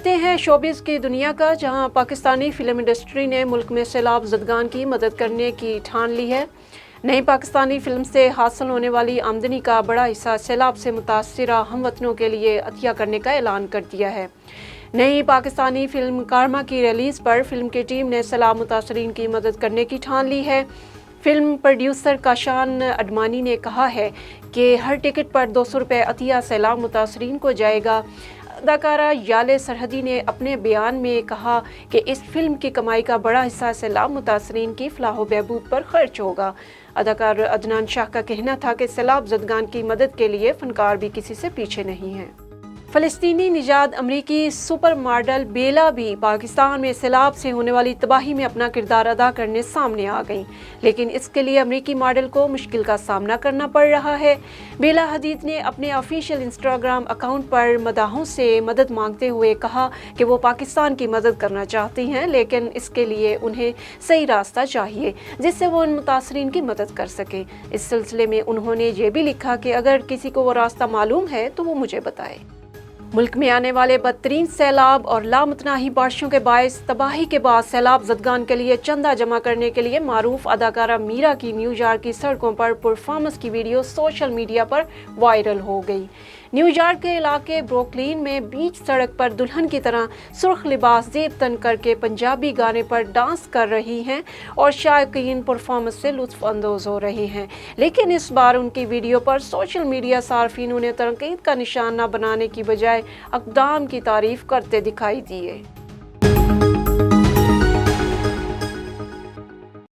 کرتے ہیں شوبز کی دنیا کا، جہاں پاکستانی فلم انڈسٹری نے ملک میں سیلاب زدگان کی مدد کرنے کی ٹھان لی ہے۔ نئی پاکستانی فلم سے حاصل ہونے والی آمدنی کا بڑا حصہ سیلاب سے متاثرہ ہم وطنوں کے لیے عطیہ کرنے کا اعلان کر دیا ہے۔ نئی پاکستانی فلم کارما کی ریلیز پر فلم کی ٹیم نے سیلاب متاثرین کی مدد کرنے کی ٹھان لی ہے۔ فلم پروڈیوسر کاشان اڈمانی نے کہا ہے کہ ہر ٹکٹ پر 200 روپے عطیہ سیلاب متاثرین کو جائے گا۔ اداکارہ یالے سرحدی نے اپنے بیان میں کہا کہ اس فلم کی کمائی کا بڑا حصہ سیلاب متاثرین کی فلاح و بہبود پر خرچ ہوگا۔ اداکار عدنان شاہ کا کہنا تھا کہ سیلاب زدگان کی مدد کے لیے فنکار بھی کسی سے پیچھے نہیں ہیں۔ فلسطینی نژاد امریکی سپر ماڈل بیلا بھی پاکستان میں سیلاب سے ہونے والی تباہی میں اپنا کردار ادا کرنے سامنے آ گئیں، لیکن اس کے لیے امریکی ماڈل کو مشکل کا سامنا کرنا پڑ رہا ہے۔ بیلا حدید نے اپنے آفیشیل انسٹاگرام اکاؤنٹ پر مداحوں سے مدد مانگتے ہوئے کہا کہ وہ پاکستان کی مدد کرنا چاہتی ہیں، لیکن اس کے لیے انہیں صحیح راستہ چاہیے جس سے وہ ان متاثرین کی مدد کر سکیں۔ اس سلسلے میں انہوں نے یہ بھی لکھا کہ اگر کسی کو وہ راستہ معلوم ہے تو وہ مجھے بتائے۔ ملک میں آنے والے بدترین سیلاب اور لامتناہی بارشوں کے باعث تباہی کے بعد سیلاب زدگان کے لیے چندہ جمع کرنے کے لیے معروف اداکارہ میرا کی نیو یارک کی سڑکوں پر پرفارمنس کی ویڈیو سوشل میڈیا پر وائرل ہو گئی۔ نیو یارک کے علاقے بروکلین میں بیچ سڑک پر دلہن کی طرح سرخ لباس زیب تن کر کے پنجابی گانے پر ڈانس کر رہی ہیں اور شائقین پرفارمنس سے لطف اندوز ہو رہے ہیں، لیکن اس بار ان کی ویڈیو پر سوشل میڈیا صارفین انہیں تنقید کا نشانہ بنانے کی بجائے اقدام کی تعریف کرتے دکھائی دیے۔